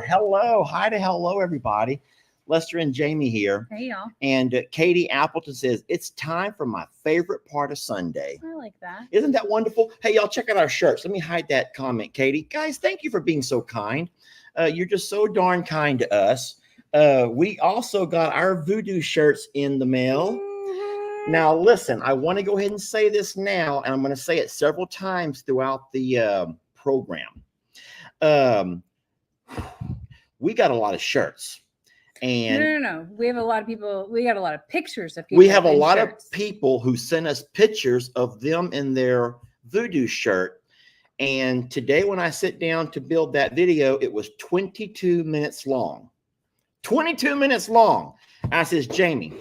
Hello. Hi to hello, everybody. Lester and Jamie here. Hey, y'all. And Katie Appleton says, it's time for my favorite part of Sunday. I like that. Isn't that wonderful? Hey, y'all, check out our shirts. Let me hide that comment, Katie. Guys, thank you for being so kind. You're just so darn kind to us. We also got our Voodoo shirts in the mail. Now, listen, I want to go ahead and say this now, and I'm going to say it several times throughout the program. We got a lot of shirts. And no. We have a lot of people. We got a lot of pictures of people. We have a lot shirts. of people who sent us pictures of them in their Voodoo shirt. And today, when I sit down to build that video, it was 22 minutes long. 22 minutes long. And I says, Jamie,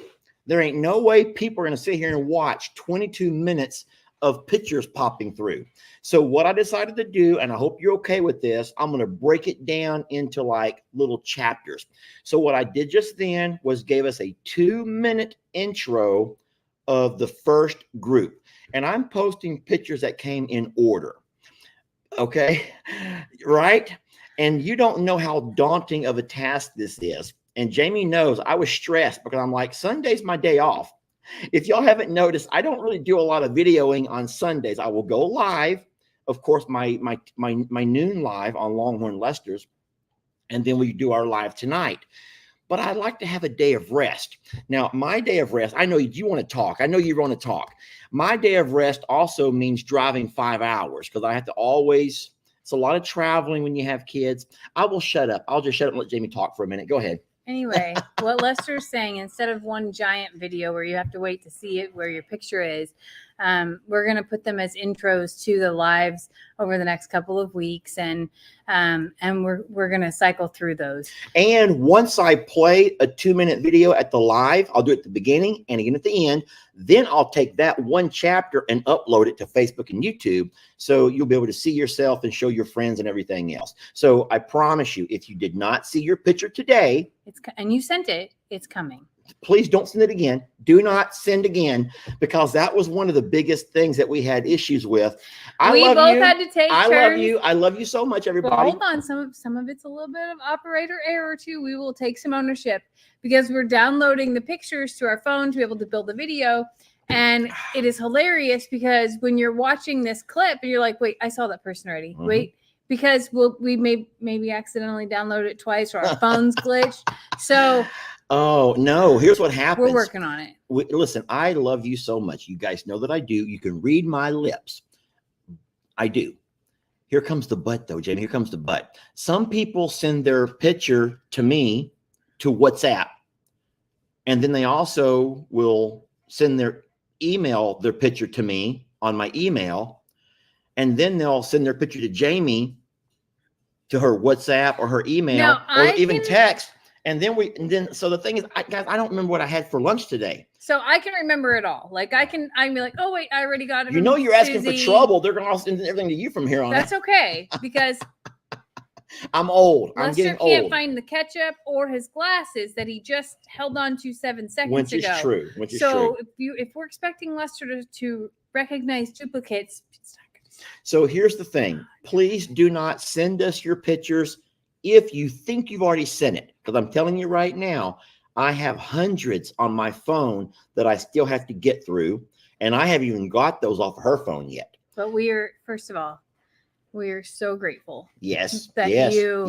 there ain't no way people are going to sit here and watch 22 minutes of pictures popping through. So what I decided to do, and I hope you're okay with this, I'm going to break it down into like little chapters. So what I did just then was gave us a 2-minute intro of the first group. And I'm posting pictures that came in order. Okay, right? And you don't know how daunting of a task this is. And Jamie knows I was stressed because I'm like, Sunday's my day off. If y'all haven't noticed, I don't really do a lot of videoing on Sundays. I will go live, of course, my noon live on Longhorn Lester's, and then we do our live tonight. But I like to have a day of rest. Now, my day of rest, I know you want to talk. I know you want to talk. My day of rest also means driving 5 hours because I have to always, it's a lot of traveling when you have kids. I will shut up. I'll just shut up and let Jamie talk for a minute. Go ahead. Anyway, what Lester's saying, instead of one giant video where you have to wait to see it where your picture is, we're going to put them as intros to the lives over the next couple of weeks, and we're going to cycle through those. And once I play a 2-minute video at the live, I'll do it at the beginning and again at the end. Then I'll take that one chapter and upload it to Facebook and YouTube, so you'll be able to see yourself and show your friends and everything else. So I promise you, if you did not see your picture today, and you sent it, it's coming. Please don't send it again. Do not send again, because that was one of the biggest things that we had issues with. We both had to take turns. Love you. I love you so much, everybody. Well, hold on. Some of it's a little bit of operator error too. We will take some ownership because we're downloading the pictures to our phone to be able to build the video. And it is hilarious because when you're watching this clip and you're like, wait, I saw that person already. Mm-hmm. Wait, because we maybe accidentally download it twice or our phone's glitched. So oh, no. Here's what happens. We're working on it. Listen, I love you so much. You guys know that I do. You can read my lips. I do. Here comes the but, though, Jamie. Here comes the but. Some people send their picture to me to WhatsApp. And then they also will send their picture to me on my email. And then they'll send their picture to Jamie to her WhatsApp or her email or even text. And then so the thing is, guys, I don't remember what I had for lunch today. So I can remember it all. Like I can be like, oh wait, I already got it. You know, you're asking for trouble. They're going to send everything to you from here on. That's okay, because I'm old. I'm getting old. Lester can't find the ketchup or his glasses that he just held on to 7 seconds ago. Which is true. So if we're expecting Lester to recognize duplicates, it's not good. So here's the thing. Please do not send us your pictures if you think you've already sent it, because I'm telling you right now, I have hundreds on my phone that I still have to get through, and I haven't even got those off of her phone yet. But first of all, we are so grateful. Yes. That you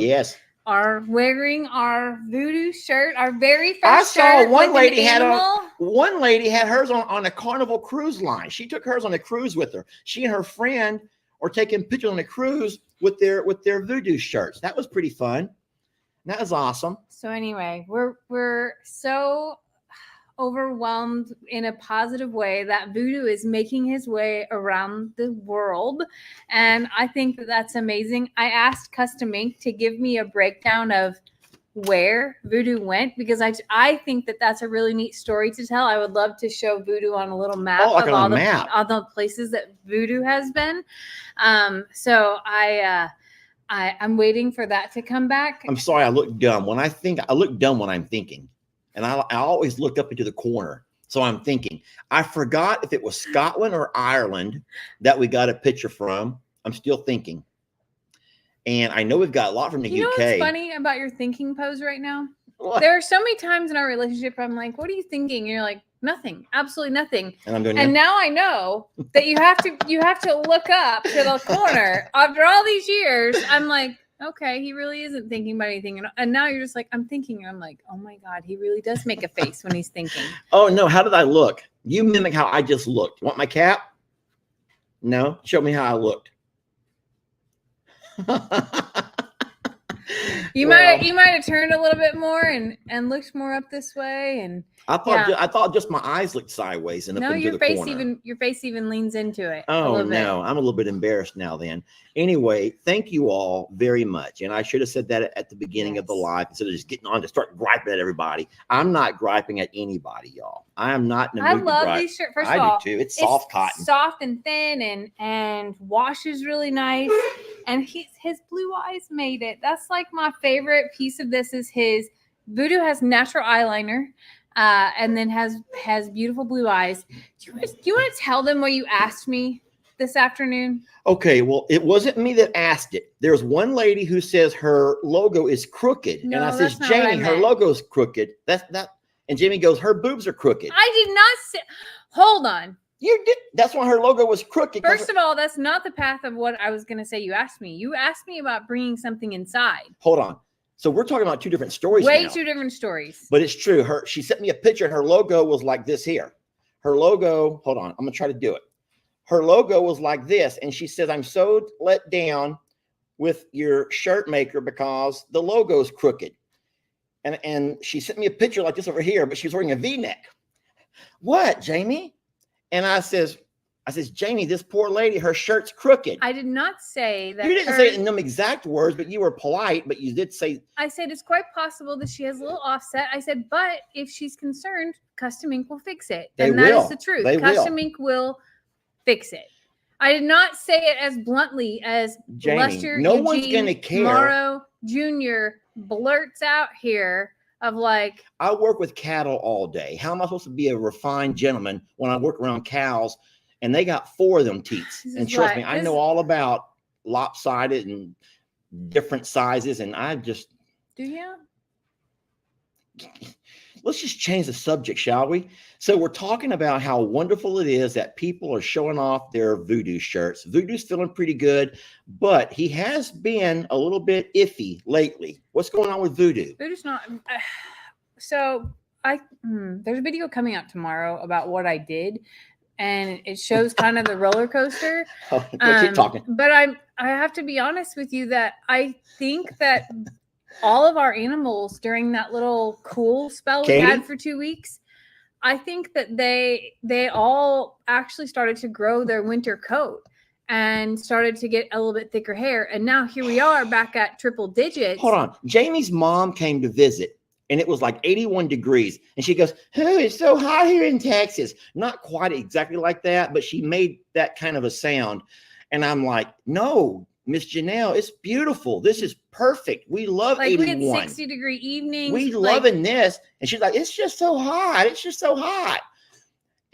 are wearing our Voodoo shirt, our very first shirt. I saw one lady had hers on a Carnival cruise line. She took hers on a cruise with her. She and her friend are taking pictures on a cruise with their Voodoo shirts. That was pretty fun. That was awesome. So anyway, we're so overwhelmed in a positive way that Voodoo is making his way around the world, and I think that's amazing. I asked Custom Ink to give me a breakdown of where Voodoo went, because I think that's a really neat story to tell. I would love to show Voodoo on a little map of all the places that Voodoo has been. So I'm waiting for that to come back. I'm sorry, I look dumb. I look dumb when I'm thinking. And I always look up into the corner. So I'm thinking. I forgot if it was Scotland or Ireland that we got a picture from. I'm still thinking. And I know we've got a lot from the You know UK. what's funny about your thinking pose right now? What? There are so many times in our relationship I'm like, what are you thinking? And you're like, nothing, absolutely nothing. And I'm doing And now I know that you have to look up to the corner. After all these years, I'm like, okay, he really isn't thinking about anything. And now you're just like, I'm thinking. And I'm like, oh my God, he really does make a face when he's thinking. Oh no, how did I look? You mimic how I just looked. You want my cap? No, show me how I looked. You might have turned a little bit more and looked more up this way, and I thought just my eyes looked sideways and up into the corner. Your face even leans into it. Oh no, I'm a little bit embarrassed now. Then anyway, thank you all very much. And I should have said that at the beginning of the live instead of just getting on to start griping at everybody. I'm not griping at anybody, y'all. I am not in the mood to gripe. I love these shirts. First of all, I do too. It's soft cotton, soft and thin, and washes really nice. And his blue eyes made it. That's like my favorite piece of this is his Voodoo has natural eyeliner, and then has beautiful blue eyes. Do you want to tell them what you asked me this afternoon? Okay, well, it wasn't me that asked it. There's one lady who says her logo is crooked, no, and I says, Jamie, her logo's crooked. That's not. And Jamie goes, her boobs are crooked. I did not say. Hold on. You did. That's why her logo was crooked. First of all, that's not the path of what I was going to say. You asked me. You asked me about bringing something inside. Hold on. So we're talking about two different stories. Way two different stories. But it's true. She sent me a picture, and her logo was like this here. Her logo. Hold on. I'm gonna try to do it. Her logo was like this, and she says, "I'm so let down with your shirt maker because the logo's crooked." And she sent me a picture like this over here, but she was wearing a V-neck. What, Jamie? And I says, Jamie, this poor lady, her shirt's crooked. I did not say that. You didn't say it in them exact words, but you were polite, but you did say. I said, it's quite possible that she has a little offset. I said, but if she's concerned, Custom Ink will fix it. And that is the truth. Custom Ink will fix it. I did not say it as bluntly as Jamie, Lester no one's going to care. Morrow Jr. blurts out here of like, I work with cattle all day. How am I supposed to be a refined gentleman when I work around cows and they got 4 of them teats? And trust me, I know all about lopsided and different sizes. And I just. Do you? Let's just change the subject, shall we? So we're talking about how wonderful it is that people are showing off their Voodoo shirts. Voodoo's feeling pretty good, but he has been a little bit iffy lately. What's going on with Voodoo? Voodoo's not. So there's a video coming out tomorrow about what I did, and it shows kind of the roller coaster. Keep talking. But I have to be honest with you that I think that all of our animals during that little cool spell we had for 2 weeks, I think that they all actually started to grow their winter coat and started to get a little bit thicker hair. And now here we are back at triple digits. Hold on. Jamie's mom came to visit and it was like 81 degrees. And she goes, oh, it's so hot here in Texas. Not quite exactly like that, but she made that kind of a sound. And I'm like, no, Miss Janelle, it's beautiful. This is perfect. We love 81. We had 60-degree evenings. We loving this. And she's like, it's just so hot. It's just so hot.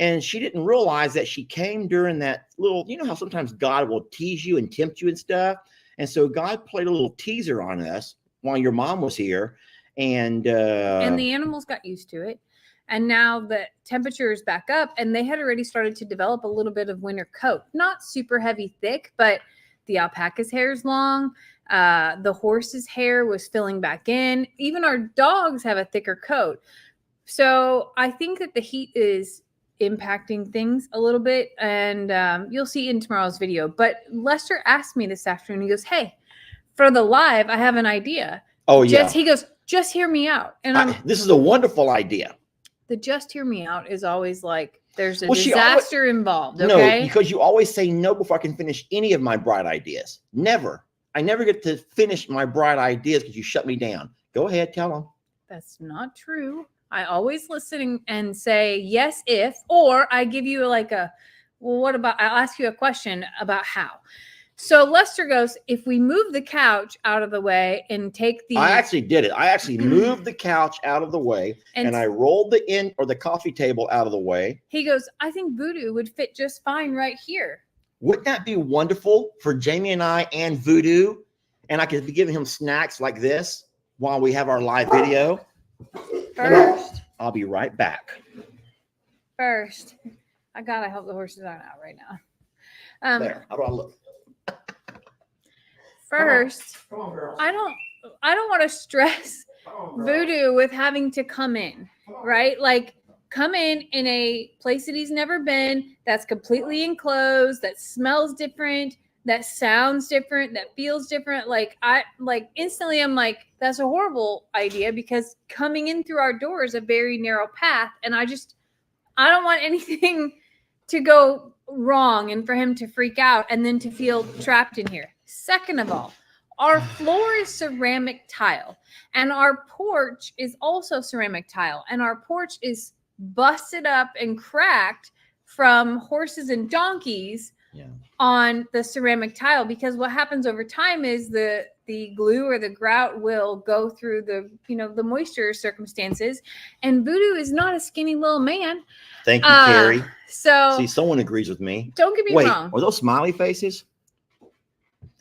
And she didn't realize that she came during that little, you know how sometimes God will tease you and tempt you and stuff. And so God played a little teaser on us while your mom was here. And the animals got used to it. And now the temperature is back up and they had already started to develop a little bit of winter coat. Not super heavy, thick, but the alpaca's hair is long. The horse's hair was filling back in. Even our dogs have a thicker coat. So I think that the heat is impacting things a little bit. And you'll see in tomorrow's video. But Lester asked me this afternoon. He goes, hey, for the live, I have an idea. Oh, yeah. He goes, just hear me out. And this is a wonderful idea. The just hear me out is always like, there's a disaster involved. Okay? No, because you always say no before I can finish any of my bright ideas. Never. I never get to finish my bright ideas because you shut me down. Go ahead, tell them. That's not true. I always listen and say yes if, or I give you like a, well, what about, I'll ask you a question about how. So Lester goes, if we move the couch out of the way and take the... I actually did it. I actually moved the couch out of the way and I rolled the coffee table out of the way. He goes, I think Voodoo would fit just fine right here. Wouldn't that be wonderful for Jamie and I and Voodoo? and I could be giving him snacks like this while we have our live video. First, I'll be right back. I hope the horses aren't out right now. There, how do I look? First, Come on, girls. I don't want to stress Voodoo with having to come in, right? Like come in a place that he's never been, that's completely enclosed, that smells different, that sounds different, that feels different. Instantly I'm like, that's a horrible idea, because coming in through our door is a very narrow path, and I don't want anything to go wrong and for him to freak out and then to feel trapped in here. Second of all, our floor is ceramic tile, and our porch is also ceramic tile, and our porch is busted up and cracked from horses and donkeys on the ceramic tile, because what happens over time is the glue or the grout will go through the moisture circumstances, and Voodoo is not a skinny little man. Thank you, Carrie. So see, someone agrees with me. Don't get me wrong. Are those smiley faces?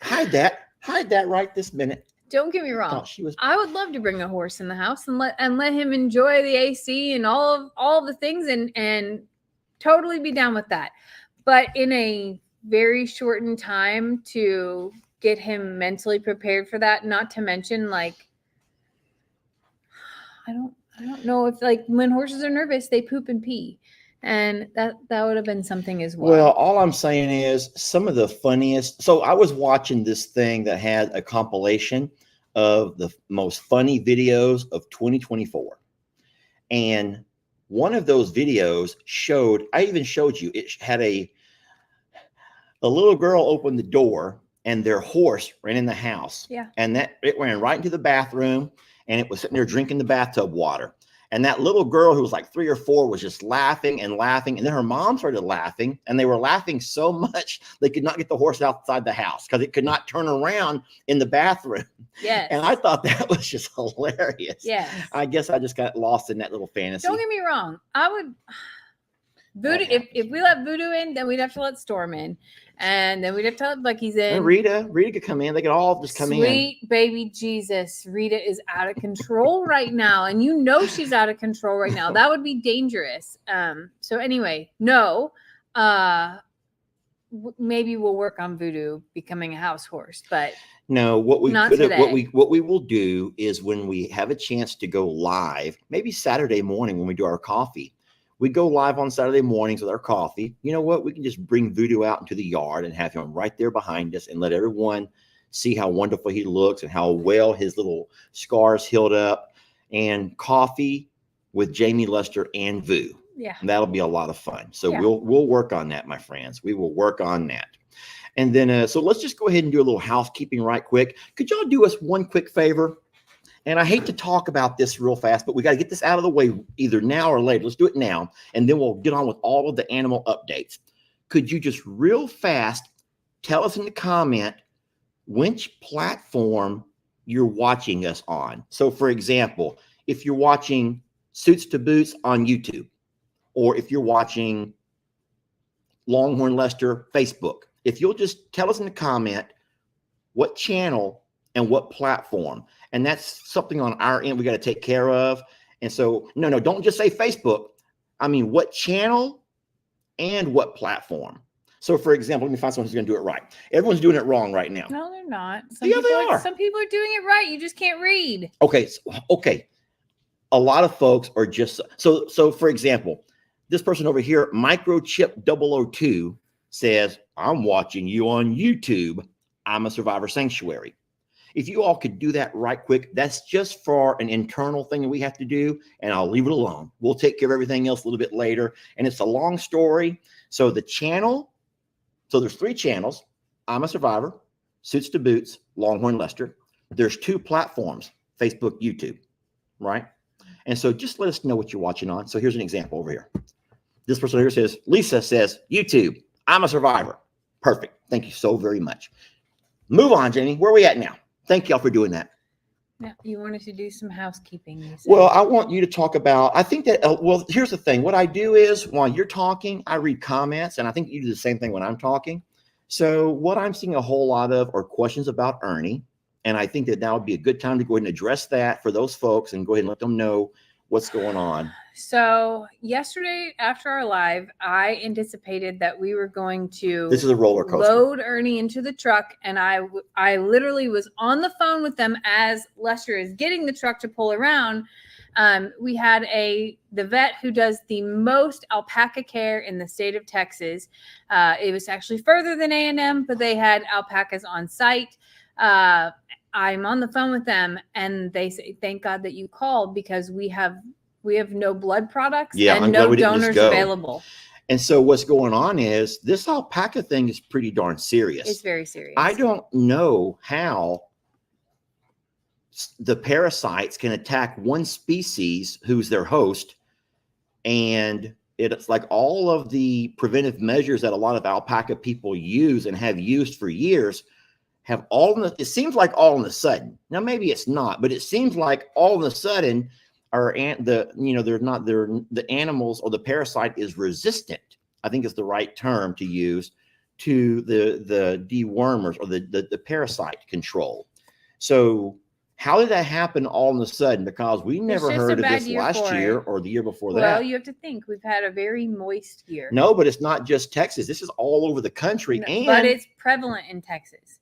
Hide that right this minute. Don't get me wrong. I would love to bring a horse in the house and let him enjoy the AC and all of the things, and totally be down with that. But in a very shortened time to get him mentally prepared for that, not to mention, like, I don't know if, like, when horses are nervous, they poop and pee. And that would have been something as well. Well, all I'm saying is some of the funniest. So I was watching this thing that had a compilation of the most funny videos of 2024. And one of those videos showed, I even showed you, it had a little girl opened the door and their horse ran in the house. Yeah. And it ran right into the bathroom, and it was sitting there drinking the bathtub water. And that little girl, who was like 3 or 4, was just laughing and laughing. And then her mom started laughing, and they were laughing so much they could not get the horse outside the house because it could not turn around in the bathroom. Yes. And I thought that was just hilarious. Yes. I guess I just got lost in that little fantasy. Don't get me wrong. I would Voodoo. If we let Voodoo in, then we'd have to let Storm in, and then we'd have to let Bucky's in. And Rita could come in. They could all just come in. Sweet baby Jesus, Rita is out of control right now, and you know she's out of control right now. That would be dangerous. So anyway, no. Maybe we'll work on Voodoo becoming a house horse, but no. What we will do is, when we have a chance to go live, maybe Saturday morning when we do our coffee. We go live on Saturday mornings with our coffee. You know what? We can just bring Voodoo out into the yard and have him right there behind us and let everyone see how wonderful he looks and how well his little scars healed up. And coffee with Jamie, Lester, and Voo. Yeah. And that'll be a lot of fun. So we'll work on that, my friends. We will work on that. And then, so let's just go ahead and do a little housekeeping right quick. Could y'all do us one quick favor? And I hate to talk about this real fast, but we got to get this out of the way either now or later. Let's do it now, and then we'll get on with all of the animal updates. Could you just real fast tell us in the comment which platform you're watching us on? So, for example, if you're watching Suits to Boots on YouTube, or if you're watching Longhorn Lester Facebook, if you'll just tell us in the comment what channel and what platform. And that's something on our end we got to take care of. And so, no, don't just say Facebook. I mean, what channel and what platform? So, for example, let me find someone who's going to do it right. Everyone's doing it wrong right now. No, they're not. They are. Some people are doing it right. You just can't read. Okay. A lot of folks are just so. For example, this person over here, Microchip 002, says, "I'm watching you on YouTube. I'm a Survivor Sanctuary." If you all could do that right quick, that's just for an internal thing that we have to do, and I'll leave it alone. We'll take care of everything else a little bit later. And it's a long story. So the channel, so there's 3 channels: I'm a Survivor, Suits to Boots, Longhorn Lester. There's 2 platforms: Facebook, YouTube, right? And so just let us know what you're watching on. So here's an example over here. This person here says, Lisa says, YouTube, I'm a Survivor. Perfect. Thank you so very much. Move on, Jamie. Where are we at now? Thank y'all for doing that. Yeah, you wanted to do some housekeeping. Well, I want you to talk about, I think that, well, here's the thing. What I do is while you're talking, I read comments, and I think you do the same thing when I'm talking. So what I'm seeing a whole lot of are questions about Ernie And I think that would be a good time to go ahead and address that for those folks and go ahead and let them know what's going on. So yesterday after our live, I anticipated that we were going to This is a roller coaster. Load Ernie into the truck, and I literally was on the phone with them as Lester is getting the truck to pull around. We had the vet who does the most alpaca care in the state of Texas. It was actually further than A&M, but they had alpacas on site. I'm on the phone with them, and they say, "Thank God that you called, because we have no blood products and no donors available." And so what's going on is this alpaca thing is pretty darn serious. It's very serious. I don't know how the parasites can attack one species who's their host, and it's like all of the preventive measures that a lot of alpaca people use and have used for years have it seems like all of a sudden, now maybe it's not, but it seems like all of a sudden the animals or the parasite is resistant, I think is the right term to use, to the dewormers or the parasite control. So how did that happen all of a sudden? Because we never heard of this last year or the year before that. Well, you have to think we've had a very moist year. No, but it's not just Texas. This is all over the country. But it's prevalent in Texas.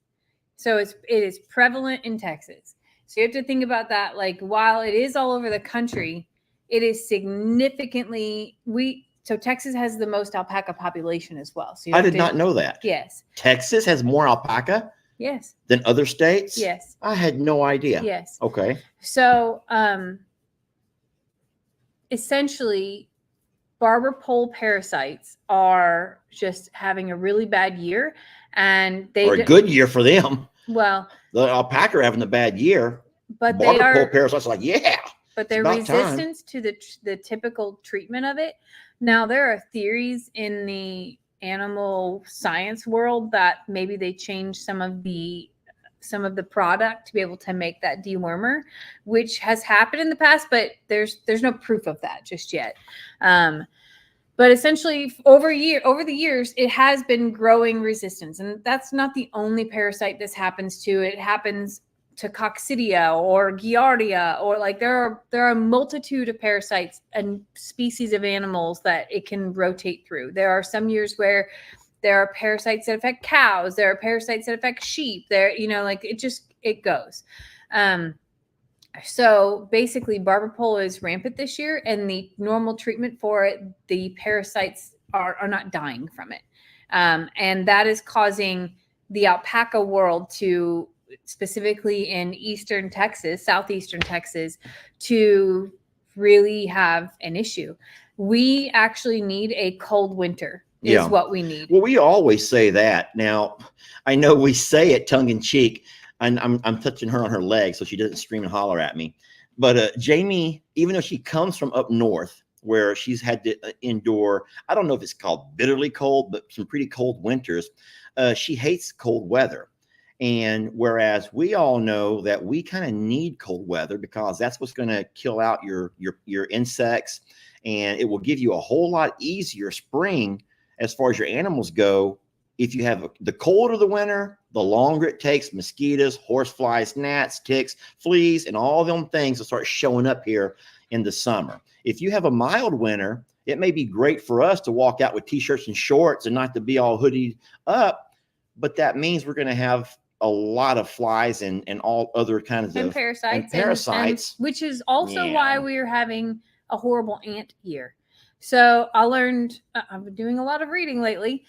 So it is prevalent in Texas. So you have to think about that. Like, while it is all over the country, it is significantly so Texas has the most alpaca population as well. So I did not know that. Yes. Texas has more alpaca? Yes. Than other states? Yes. I had no idea. Yes. Okay. So essentially, barber pole parasites are just having a really bad year, and or a good year for them. Well, the alpaca are having a bad year, but barber pole parasites are like, yeah. But their resistance to the typical treatment of it. Now, there are theories in the animal science world that maybe they change some of the product to be able to make that dewormer, which has happened in the past, but there's no proof of that just yet. But essentially, over the years, it has been growing resistance, and that's not the only parasite this happens to. It happens to coccidia or giardia, or like there are a multitude of parasites and species of animals that it can rotate through. There are some years where there are parasites that affect cows. There are parasites that affect sheep. It goes. So basically, barber pole is rampant this year, and the normal treatment for it, the parasites are not dying from it. And that is causing the alpaca world to, specifically in eastern Texas, southeastern Texas, to really have an issue. We actually need a cold winter is what we need. Well, we always say that. Now, I know we say it tongue in cheek, and I'm touching her on her leg so she doesn't scream and holler at me. But Jamie, even though she comes from up north where she's had to endure, I don't know if it's called bitterly cold, but some pretty cold winters, she hates cold weather. And whereas we all know that we kind of need cold weather because that's what's going to kill out your insects, and it will give you a whole lot easier spring as far as your animals go. If you have the colder the winter, the longer it takes mosquitoes, horseflies, gnats, ticks, fleas, and all them things to start showing up here in the summer. If you have a mild winter, it may be great for us to walk out with t-shirts and shorts and not to be all hoodied up, but that means we're going to have a lot of flies and all other kinds of parasites, which is also why we are having a horrible ant year. So I've been doing a lot of reading lately.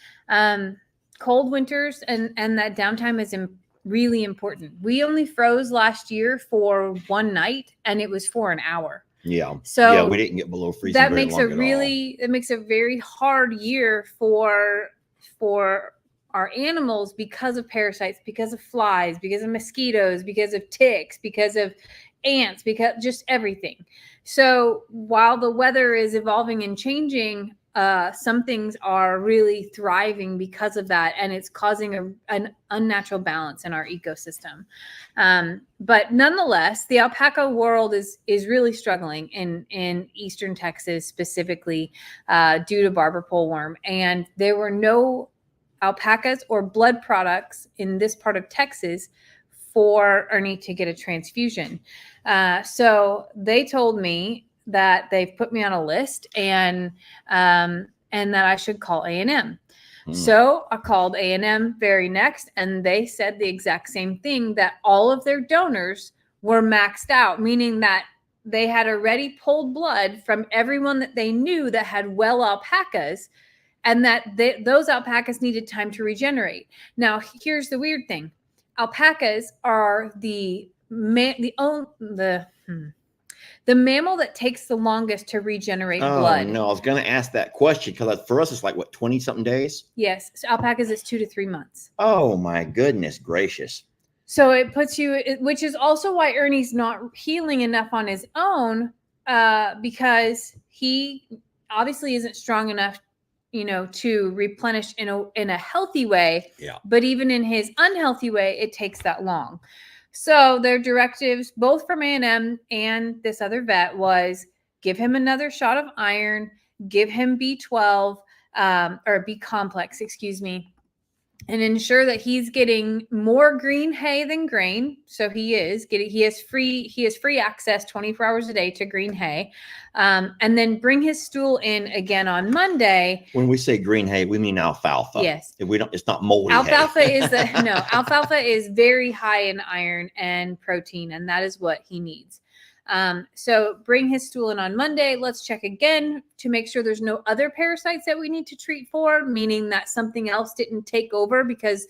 Cold winters and that downtime is really important. We only froze last year for one night, and it was for an hour. Yeah. So we didn't get below freezing. That makes a very hard year for our animals because of parasites, because of flies, because of mosquitoes, because of ticks, because of ants, because just everything. So while the weather is evolving and changing, some things are really thriving because of that, and it's causing an unnatural balance in our ecosystem. But nonetheless, the alpaca world is really struggling in eastern Texas, specifically due to barber pole worm, and there were no alpacas or blood products in this part of Texas for Ernie to get a transfusion. So they told me that they've put me on a list and that I should call A&M. So I called A&M very next, and they said the exact same thing, that all of their donors were maxed out, meaning that they had already pulled blood from everyone that they knew that had well alpacas, and that those alpacas needed time to regenerate. Now, here's the weird thing. Alpacas are the mammal that takes the longest to regenerate blood. Oh, no. I was going to ask that question because for us, it's like, what, 20-something days? Yes. So alpacas is 2 to 3 months. Oh, my goodness gracious. So it puts you, which is also why Ernie's not healing enough on his own, because he obviously isn't strong enough, to replenish in a healthy way. Yeah. But even in his unhealthy way, it takes that long. So their directives, both from A&M and this other vet, was give him another shot of iron, give him B12 or B complex, excuse me, and ensure that he's getting more green hay than grain. So he has free access 24 hours a day to green hay. And then bring his stool in again on Monday. When we say green hay, we mean alfalfa. Yes. It's not moldy alfalfa hay. Alfalfa is very high in iron and protein, and that is what he needs. So bring his stool in on Monday. Let's check again to make sure there's no other parasites that we need to treat for, meaning that something else didn't take over, because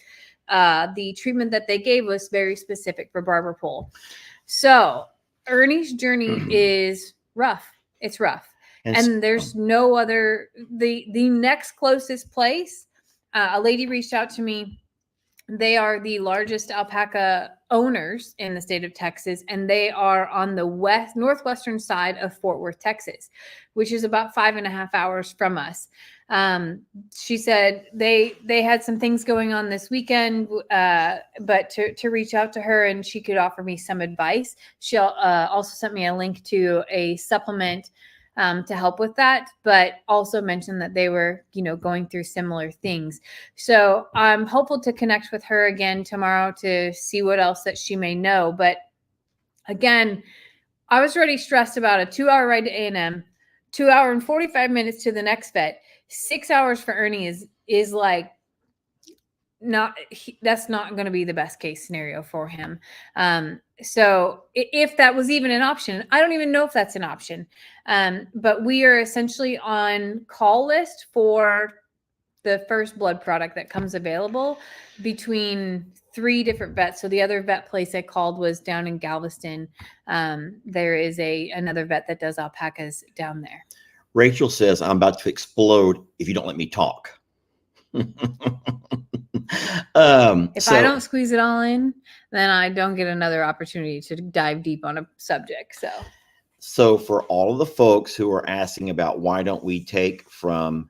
the treatment that they gave was very specific for barber pole. So Ernie's journey is rough. It's rough. And there's no other, the next closest place, a lady reached out to me. They are the largest alpaca owners in the state of Texas, and they are on the northwestern side of Fort Worth, Texas, which is about 5.5 hours from us. She said they had some things going on this weekend, but to reach out to her and she could offer me some advice. She also sent me a link to a supplement to help with that, but also mentioned that they were, going through similar things. So I'm hopeful to connect with her again tomorrow to see what else that she may know. But again, I was already stressed about a 2-hour ride to A&M, 2 hour and 45 minutes to the next vet. 6 hours for Ernie is like, that's not going to be the best case scenario for him. So if that was even an option, I don't even know if that's an option. But we are essentially on call list for the first blood product that comes available between 3 different vets. So the other vet place I called was down in Galveston. There is another vet that does alpacas down there. Rachel says, I'm about to explode if you don't let me talk. If I don't squeeze it all in, then I don't get another opportunity to dive deep on a subject. So for all of the folks who are asking about why don't we take from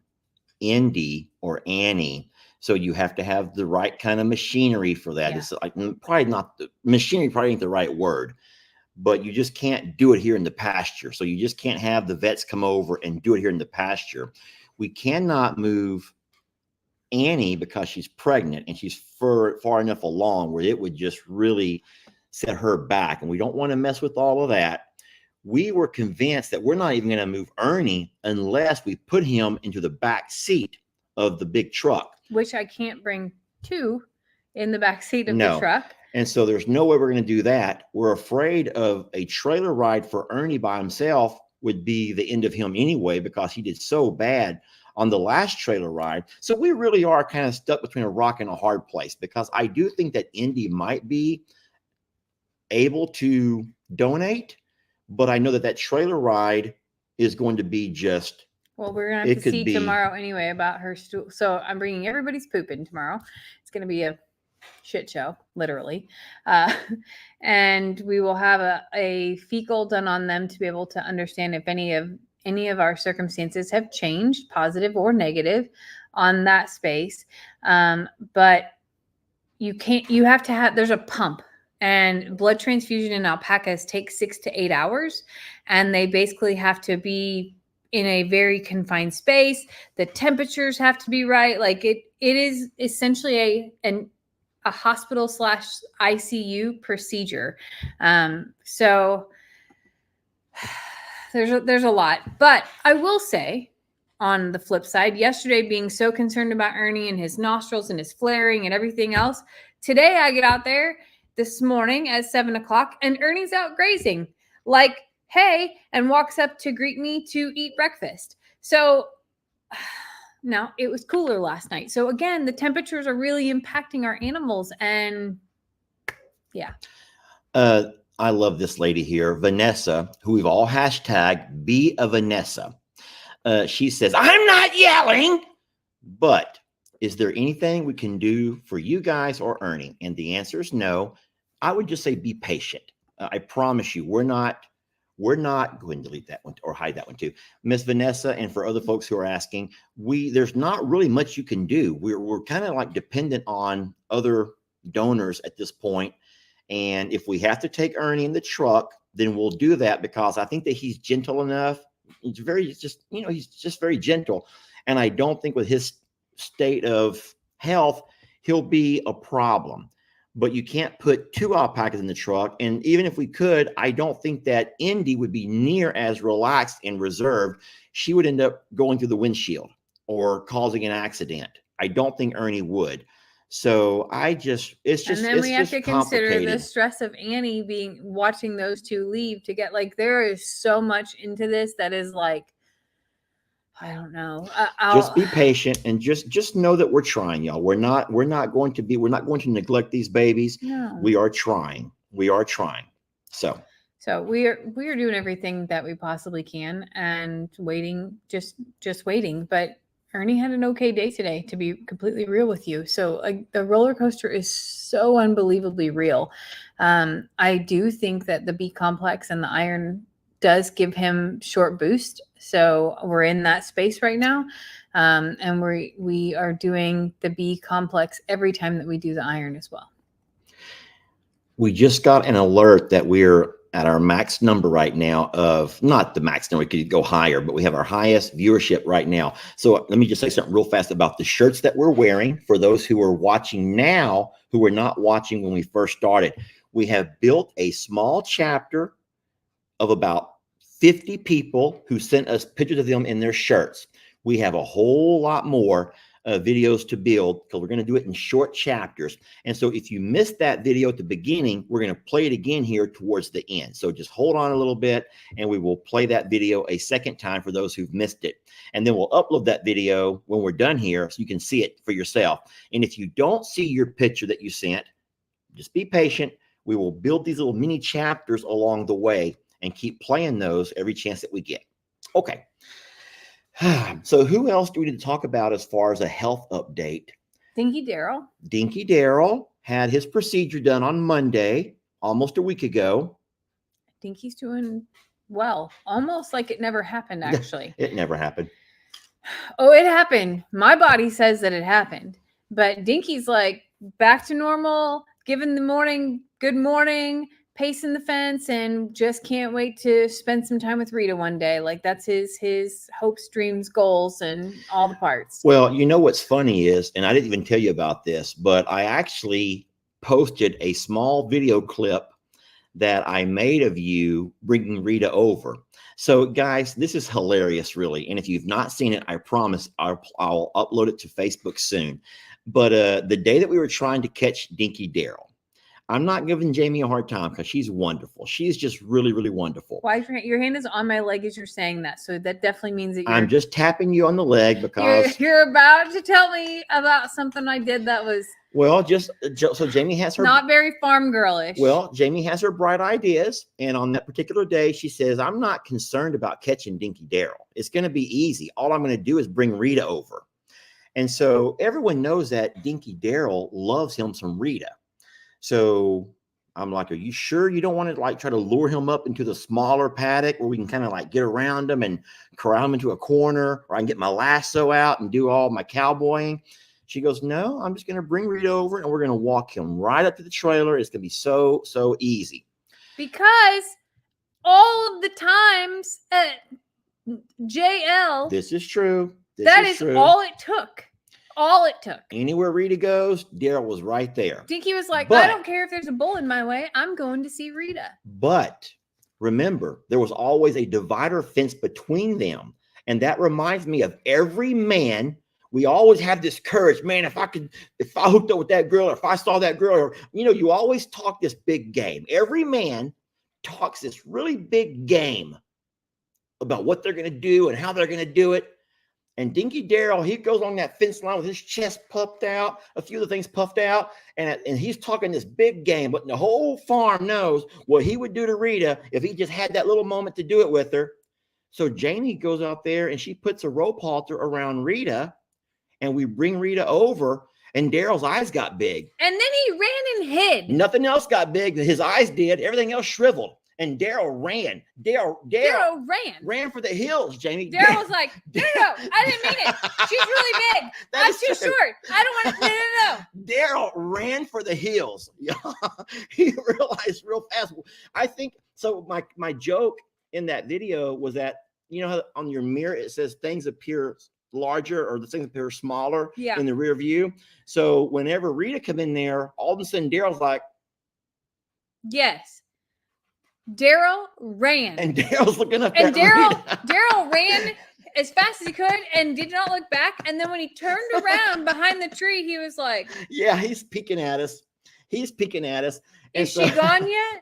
Indy or Annie, so you have to have the right kind of machinery for that. Yeah. It's like probably not the machinery, probably ain't the right word, but you just can't do it here in the pasture. So you just can't have the vets come over and do it here in the pasture. We cannot move Annie because she's pregnant and she's far enough along where it would just really set her back. And we don't want to mess with all of that. We were convinced that we're not even going to move Ernie unless we put him into the back seat of the big truck. Which I can't bring 2 in the back seat of the truck. And so there's no way we're going to do that. We're afraid of a trailer ride for Ernie by himself would be the end of him anyway, because he did so bad on the last trailer ride. So we really are kind of stuck between a rock and a hard place, because I do think that Indy might be able to donate, but I know that trailer ride is going to be just. Well, we're going to have to see tomorrow anyway about her stool. So I'm bringing everybody's poop in tomorrow. It's going to be a shit show, literally. And we will have a fecal done on them to be able to understand if any of our circumstances have changed, positive or negative, on that space. But you have to have, there's a pump, and blood transfusion in alpacas takes 6 to 8 hours. And they basically have to be in a very confined space. The temperatures have to be right. Like it is essentially a hospital/ICU procedure. So there's a lot, but I will say, on the flip side, yesterday being so concerned about Ernie and his nostrils and his flaring and everything else, today I get out there this morning at 7:00 and Ernie's out grazing, like, hey, and walks up to greet me to eat breakfast. So now it was cooler last night. So again, the temperatures are really impacting our animals, and yeah. I love this lady here, Vanessa, who we've all hashtagged Be a Vanessa. She says, I'm not yelling, but is there anything we can do for you guys or Ernie? And the answer is no. I would just say be patient. I promise you, we're not go ahead and delete that one or hide that one too. Miss Vanessa, and for other folks who are asking, there's not really much you can do. We're kind of like dependent on other donors at this point. And if we have to take Ernie in the truck, then we'll do that, because I think that he's gentle enough. He's just very gentle. And I don't think with his state of health, he'll be a problem. But you can't put 2 alpacas in the truck. And even if we could, I don't think that Indy would be near as relaxed and reserved. She would end up going through the windshield or causing an accident. I don't think Ernie would. So it's just, and then we have to consider the complicated. stress of Annie watching those 2 leave to get, like, there is so much into this that is like, I don't know. Just be patient and just know that we're trying, y'all. We're not going to neglect these babies. No. We are trying. So we are doing everything that we possibly can and waiting, just waiting. But Ernie had an okay day today, to be completely real with you. So the roller coaster is so unbelievably real. I do think that the B complex and the iron does give him short boost. So we're in that space right now. And we are doing the B complex every time that we do the iron as well. We just got an alert that we're at our max number right now of, not the max number, we could go higher, but we have our highest viewership right now. So let me just say something real fast about the shirts that we're wearing. For those who are watching now, who were not watching when we first started, we have built a small chapter of about 50 people who sent us pictures of them in their shirts. We have a whole lot more videos to build, because we're going to do it in short chapters. And so if you missed that video at the beginning, we're going to play it again here towards the end. So just hold on a little bit and we will play that video a second time for those who've missed it. And then we'll upload that video when we're done here so you can see it for yourself. And if you don't see your picture that you sent, just be patient. We will build these little mini chapters along the way and keep playing those every chance that we get. Okay. So who else do we need to talk about as far as a health update? Dinky Daryl. Dinky Daryl had his procedure done on Monday, almost a week ago. Dinky's doing well, almost like it never happened, actually. It never happened. Oh, it happened. My body says that it happened. But Dinky's like back to normal, giving the morning, good morning, pacing the fence, and just can't wait to spend some time with Rita one day. Like, that's his hopes, dreams, goals, and all the parts. Well, you know what's funny is, and I didn't even tell you about this, but I actually posted a small video clip that I made of you bringing Rita over. So guys, this is hilarious, really. And if you've not seen it, I promise I'll upload it to Facebook soon. But the day that we were trying to catch Dinky Daryl, I'm not giving Jamie a hard time because she's wonderful. She's just really, really wonderful. Why your hand is on my leg as you're saying that? So that definitely means that I'm just tapping you on the leg because you're about to tell me about something I did that was so Jamie has her not very farm girlish. Well, Jamie has her bright ideas, and on that particular day, she says, "I'm not concerned about catching Dinky Daryl. It's going to be easy. All I'm going to do is bring Rita over." And so everyone knows that Dinky Daryl loves him some Rita. So I'm like, are you sure you don't want to like try to lure him up into the smaller paddock where we can kind of like get around him and corral him into a corner, or I can get my lasso out and do all my cowboying? She goes, no, I'm just going to bring Rita over and we're going to walk him right up to the trailer. It's going to be so, so easy. Because all of the times at JL. This is true. That is all it took. all it took. Anywhere Rita goes, Daryl was right there. Dinky was like, But- I don't care if there's a bull in my way. I'm going to see Rita. But remember, there was always a divider fence between them. And that reminds me of every man. We always have this courage, man. If I hooked up with that girl, or if I saw that girl, or, you always talk this big game. Every man talks this really big game about what they're going to do and how they're going to do it. And Dinky Daryl, he goes on that fence line with his chest puffed out, a few of the things puffed out, and he's talking this big game, but the whole farm knows what he would do to Rita if he just had that little moment to do it with her. So Jamie goes out there and she puts a rope halter around Rita, and we bring Rita over, and Daryl's eyes got big. And then he ran and hid. Nothing else got big. His eyes did. Everything else shriveled. And Daryl ran. Daryl ran for the hills, Jamie. Daryl was like, no, I didn't mean it. She's really big. I'm too short. I don't want to, no. Daryl ran for the hills. He realized real fast. I think, so my joke in that video was that, how on your mirror it says things appear larger or the things appear smaller in the rear view. So whenever Rita come in there, all of a sudden Daryl's like, yes. Daryl ran. And Daryl's looking up and at Rita. Daryl ran as fast as he could and did not look back. And then when he turned around behind the tree, he was like, yeah, he's peeking at us. Is she gone yet?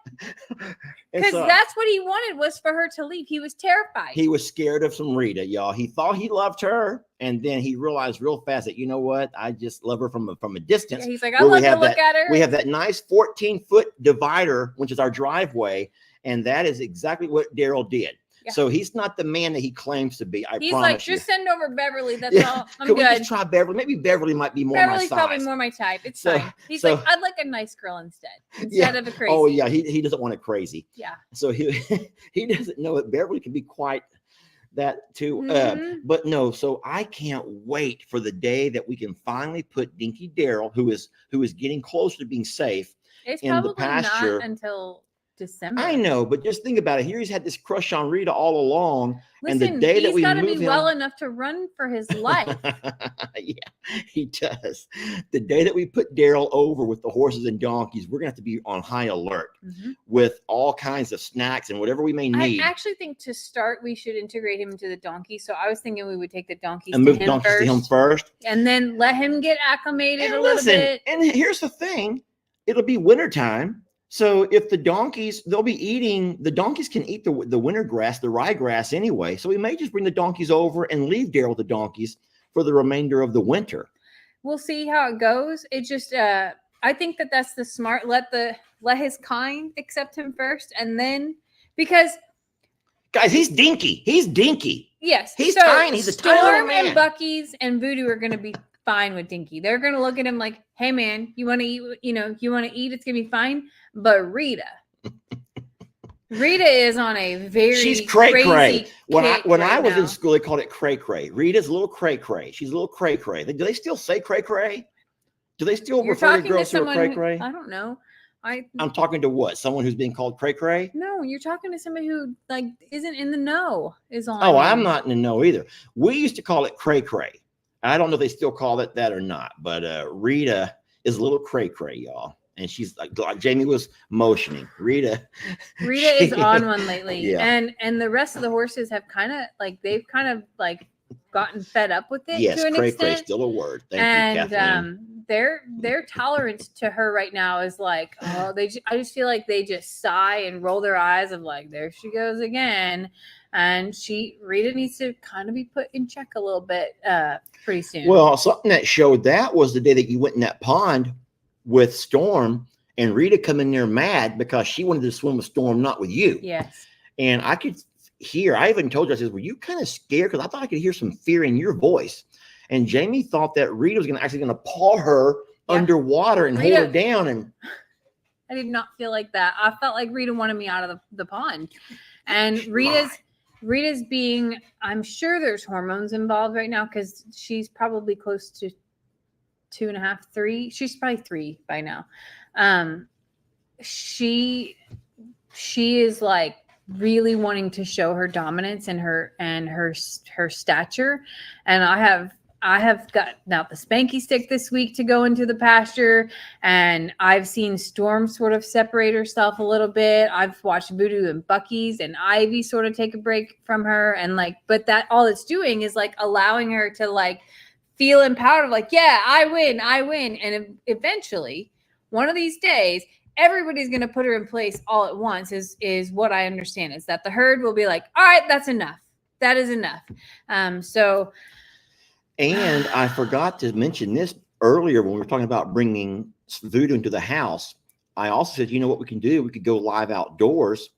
Because that's what he wanted, was for her to leave. He was terrified. He was scared of some Rita, y'all. He thought he loved her, and then he realized real fast that, you know what? I just love her from a distance. Yeah, he's like, I love to look at her. We have that nice 14-foot divider, which is our driveway, and that is exactly what Daryl did. Yeah. So he's not the man that he claims to be. He's like, just send over Beverly. That's all. I'm good. We just try Beverly? Maybe Beverly might be more Beverly's my size. Probably more my type. It's fine. He's like, I'd like a nice girl instead of a crazy. Oh yeah, he doesn't want a crazy. Yeah. So he doesn't know that Beverly can be quite that too. Mm-hmm. But no, so I can't wait for the day that we can finally put Dinky Daryl, who is getting closer to being safe, in the pasture. Not until December. I know, but just think about it. Here he's had this crush on Rita all along. Listen, and the day that we move him, he's got to be well enough to run for his life. Yeah, he does. The day that we put Daryl over with the horses and donkeys, we're going to have to be on high alert with all kinds of snacks and whatever we may need. I actually think to start, we should integrate him into the donkey. So I was thinking we would take the donkeys and move donkeys to him first. And then let him get acclimated a little bit. And here's the thing. It'll be wintertime. So if the donkeys, the donkeys can eat the winter grass, the ryegrass anyway. So we may just bring the donkeys over and leave Daryl with the donkeys for the remainder of the winter. We'll see how it goes. It just, I think that's the smart, let his kind accept him first. And then, because guys, he's dinky. Yes. He's tiny. He's a tiny little man. Storm and Bucky's and Voodoo are going to be fine with Dinky. They're going to look at him like, hey man, you want to eat, you want to eat, it's going to be fine. But Rita is on a she's cray-cray. When I was in school, they called it cray-cray. Rita's a little cray-cray. She's a little cray-cray. Do they still say cray-cray? Do they still refer to girls who are cray-cray? I don't know. I'm talking to what? Someone who's being called cray-cray? No, you're talking to somebody who isn't in the know. I'm not in the know either. We used to call it cray-cray. I don't know if they still call it that or not, but Rita is a little cray-cray, y'all. And she's like Jamie was motioning. Rita is on one lately. Yeah. And the rest of the horses have kind of gotten fed up with it. Yes, to an cray-cray extent. Still a word. Thank you, Kathleen. Their tolerance to her right now is like, I just feel like they just sigh and roll their eyes of like, there she goes again. And Rita needs to kind of be put in check a little bit pretty soon. Well, something that showed that was the day that you went in that pond with Storm, and Rita come in there mad because she wanted to swim with Storm, not with you. Yes. And I could hear, I even told you, I said, were you kind of scared? Because I thought I could hear some fear in your voice. And Jamie thought that Rita was actually going to paw her underwater and hold her down. And I did not feel like that. I felt like Rita wanted me out of the pond. And Rita's being, I'm sure there's hormones involved right now because she's probably close to 2.5, 3. She's probably 3 by now. She is like really wanting to show her dominance and her stature. And I I have gotten out the spanky stick this week to go into the pasture, and I've seen Storm sort of separate herself a little bit. I've watched Voodoo and Bucky's and Ivy sort of take a break from her, and like, but that all it's doing is like allowing her to like feel empowered, like, yeah, I win, and eventually, one of these days, everybody's going to put her in place all at once. Is what I understand, is that the herd will be like, all right, that's enough. That is enough. So. And I forgot to mention this earlier when we were talking about bringing Voodoo into the house. I also said, you know what we can do? We could go live outdoors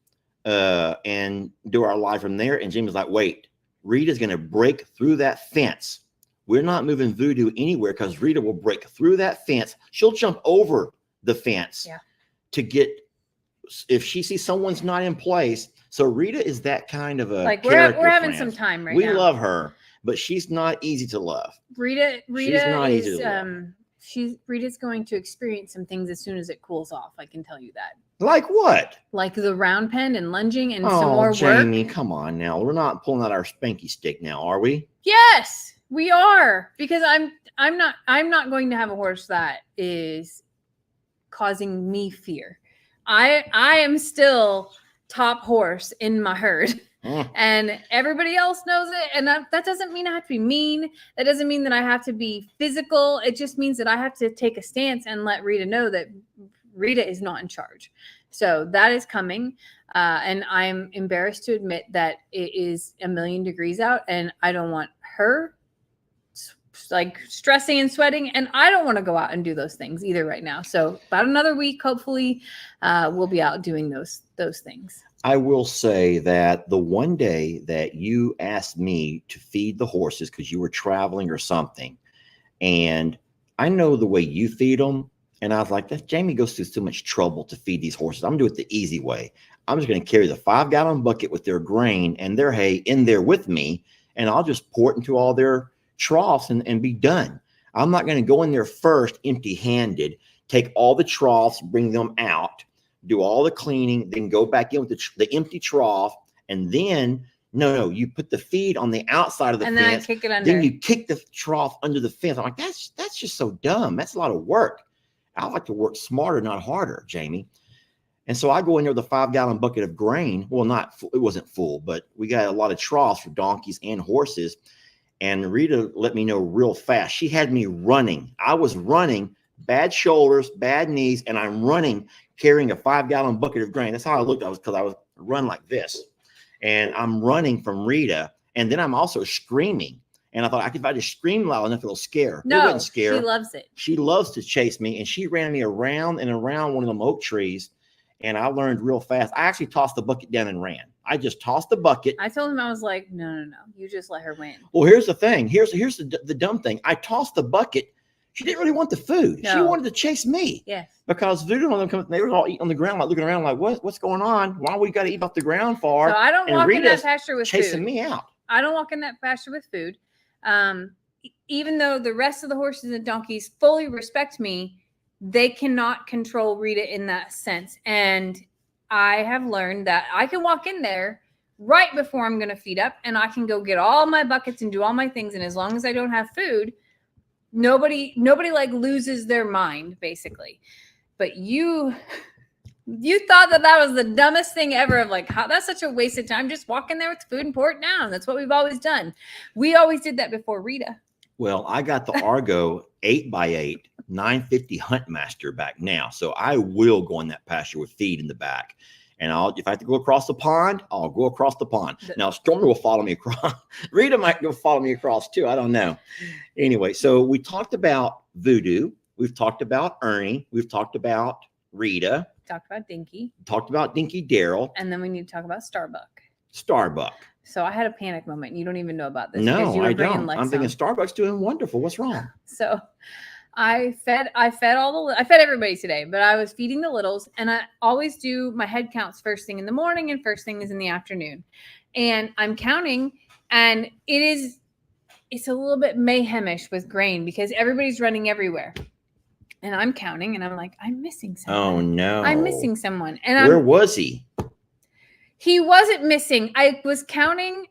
and do our live from there. And Jim was like, wait, Rita's going to break through that fence. We're not moving Voodoo anywhere because Rita will break through that fence. She'll jump over the fence to get, if she sees someone's not in place. So Rita is that kind of a like we're having some time right now. We love her. But she's not easy to love. Rita she's not is easy to love. Rita's going to experience some things as soon as it cools off. I can tell you that. Like what? Like the round pen and lunging and some more Jamie, work. come on now. We're not pulling out our spanky stick now, are we? Yes, we are. Because I'm not going to have a horse that is causing me fear. I am still top horse in my herd. And everybody else knows it. And that doesn't mean I have to be mean. That doesn't mean that I have to be physical. It just means that I have to take a stance and let Rita know that Rita is not in charge. So that is coming. And I'm embarrassed to admit that it is 1,000,000 degrees out, and I don't want her like stressing and sweating, and I don't want to go out and do those things either right now. So about another week, hopefully we'll be out doing those things. I will say that the one day that you asked me to feed the horses because you were traveling or something, and I know the way you feed them, and I was like, that Jamie goes through so much trouble to feed these horses. I'm going to do it the easy way. I'm just going to carry the 5-gallon bucket with their grain and their hay in there with me, and I'll just pour it into all their troughs and be done. I'm not going to go in there first empty-handed, take all the troughs, bring them out, do all the cleaning, then go back in with the empty trough, and then no, you put the feed on the outside of the fence, then I kick it under. Then you kick the trough under the fence. I'm like, that's just so dumb. That's a lot of work. I like to work smarter, not harder, Jamie. And so I go in there with a 5-gallon bucket of grain. Well, it wasn't full, but we got a lot of troughs for donkeys and horses. And Rita let me know real fast. She had me running. I was running, bad shoulders, bad knees, and I'm running, carrying a 5-gallon bucket of grain. That's how I looked. Because I was run like this. And I'm running from Rita. And then I'm also screaming. And I thought, if I just scream loud enough, it'll scare her. No, it wouldn't scare her. She loves it. She loves to chase me. And she ran me around and around one of them oak trees. And I learned real fast. I actually tossed the bucket down and ran. I just tossed the bucket. I told him, I was like, no. You just let her win. Well, here's the thing. Here's the dumb thing. I tossed the bucket. She didn't really want the food. No. She wanted to chase me. Yes. Because Voodoo and them, they were all eating on the ground, like looking around, like, what's going on? Why we got to eat off the ground for? So I don't walk in that pasture with chasing food. Me out. I don't walk in that pasture with food. Even though the rest of the horses and donkeys fully respect me, they cannot control Rita in that sense. And I have learned that I can walk in there right before I'm going to feed up, and I can go get all my buckets and do all my things. And as long as I don't have food, nobody like loses their mind, basically. But you thought that was the dumbest thing ever, of like, how that's such a waste of time. Just walk in there with the food and pour it down. That's what we've always done. We always did that before Rita. Well, I got the Argo 8x8 950 Huntmaster back now. So I will go in that pasture with feed in the back. And if I have to go across the pond, I'll go across the pond. Now, Stormy will follow me across. Rita might go follow me across too. I don't know. Anyway, so we talked about Voodoo. We've talked about Ernie. We've talked about Rita. Talked about Dinky. Talked about Dinky Daryl. And then we need to talk about Starbuck. So I had a panic moment. You don't even know about this. No, I don't. I'm thinking Starbuck's doing wonderful. What's wrong? So I fed everybody today, but I was feeding the littles, and I always do my head counts first thing in the morning and first thing is in the afternoon. And I'm counting, and it's a little bit mayhemish with grain because everybody's running everywhere. And I'm counting, and I'm like, I'm missing someone. Oh no. I'm missing someone. And where was he? He wasn't missing. I was counting.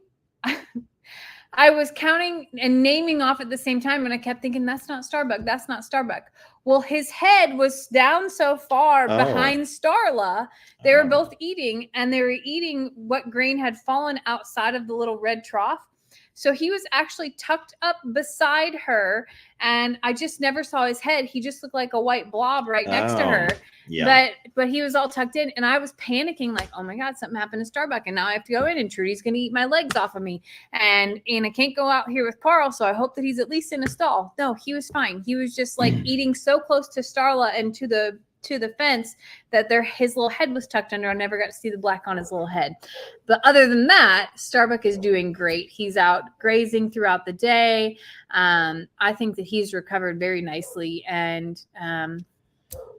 I was counting and naming off at the same time, and I kept thinking, that's not Starbuck. That's not Starbuck. Well, his head was down so far behind Starla. They were both eating, and they were eating what grain had fallen outside of the little red trough. So he was actually tucked up beside her, and I just never saw his head. He just looked like a white blob right next to her. Yeah. But he was all tucked in, and I was panicking like, oh my God, something happened to Starbuck, and now I have to go in, and Trudy's going to eat my legs off of me. And I can't go out here with Carl, so I hope that he's at least in a stall. No, he was fine. He was just like eating so close to Starla and to the fence that his little head was tucked under. I never got to see the black on his little head. But other than that, Starbuck is doing great. He's out grazing throughout the day. I think that he's recovered very nicely, and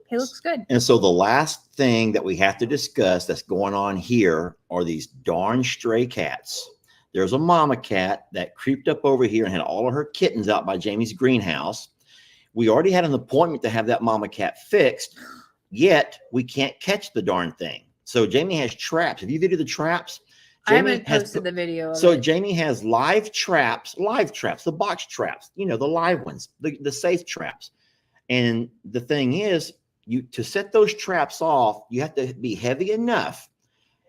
he looks good. And so the last thing that we have to discuss that's going on here are these darn stray cats. There's a mama cat that creeped up over here and had all of her kittens out by Jamie's greenhouse. We already had an appointment to have that mama cat fixed, yet we can't catch the darn thing. So Jamie has traps. Have you videoed the traps? I haven't posted the video. So Jamie has live traps, the box traps, the live ones, the safe traps. And the thing is, to set those traps off, you have to be heavy enough.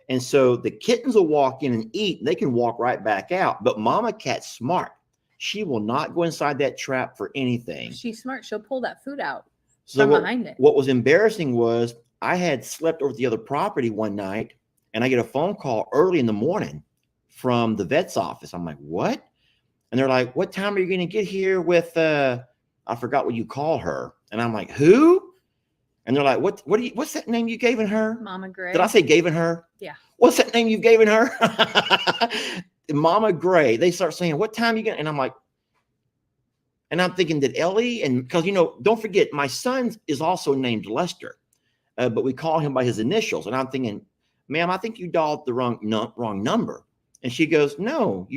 And so the kittens will walk in and eat, and they can walk right back out. But mama cat's smart. She will not go inside that trap for anything. She's smart. She'll pull that food out from behind it. What was embarrassing was I had slept over at the other property one night, and I get a phone call early in the morning from the vet's office. I'm like, what? And they're like, what time are you going to get here with, I forgot what you call her. And I'm like, who? And they're like, what's that name you gave her? Mama Gray. Did I say gave her? Yeah. What's that name you gave her? Mama Gray. They start saying, what time are you going to? And I'm like, and I'm thinking, did Ellie? And because, don't forget, my son is also named Lester, but we call him by his initials. And I'm thinking, ma'am, I think you dialed the wrong number. And she goes, no,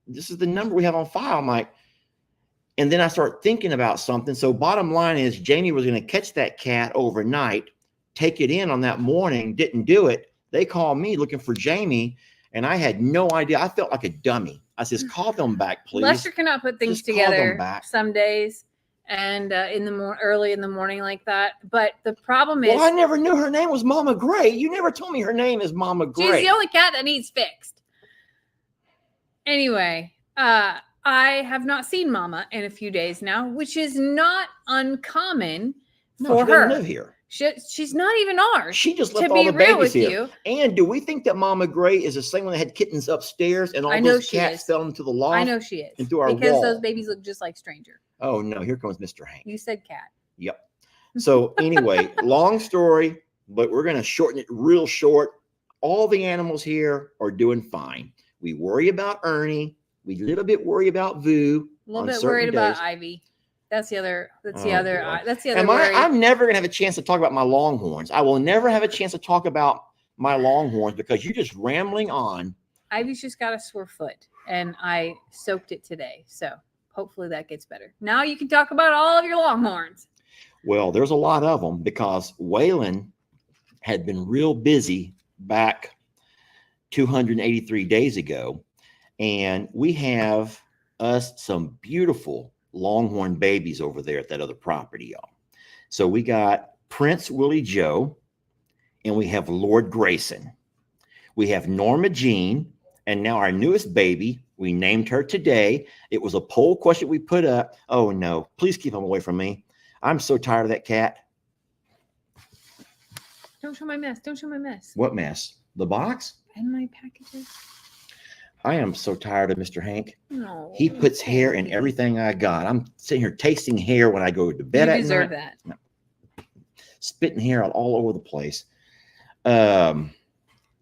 this is the number we have on file. I'm like, and then I start thinking about something. So bottom line is Jamie was going to catch that cat overnight, take it in on that morning, didn't do it. They called me looking for Jamie, and I had no idea. I felt like a dummy. I says, call them back, please. Lester cannot put things together some days and early in the morning like that. But the problem is, well, I never knew her name was Mama Gray. You never told me her name is Mama Gray. She's the only cat that needs fixed. Anyway, I have not seen Mama in a few days now, which is not uncommon for her. Doesn't live here. She's not even ours. She just left all the babies here. And do we think that Mama Gray is the same one that had kittens upstairs and all those cats fell into the loft? I know she is. Into our because wall. Those babies look just like Stranger. Oh no, here comes Mr. Hank. You said cat. Yep. So anyway, long story, but we're going to shorten it real short. All the animals here are doing fine. We worry about Ernie. We a little bit worry about Voodoo. A little bit worried about Ivy. That's the other worry. I'm never going to have a chance to talk about my Longhorns. I will never have a chance to talk about my Longhorns because you're just rambling on. Ivy's just got a sore foot, and I soaked it today. So hopefully that gets better. Now you can talk about all of your Longhorns. Well, there's a lot of them because Waylon had been real busy back 283 days ago. And we have some beautiful Longhorn babies over there at that other property, y'all. So we got Prince Willie Joe, and we have Lord Grayson. We have Norma Jean, and now our newest baby, we named her today. It was a poll question we put up. Oh no, please keep him away from me. I'm so tired of that cat. Don't show my mess. Don't show my mess. What mess? The box? And my packages. I am so tired of Mr. Hank. No. He puts hair in everything I got. I'm sitting here tasting hair when I go to bed at night. You deserve that. No. Spitting hair all over the place.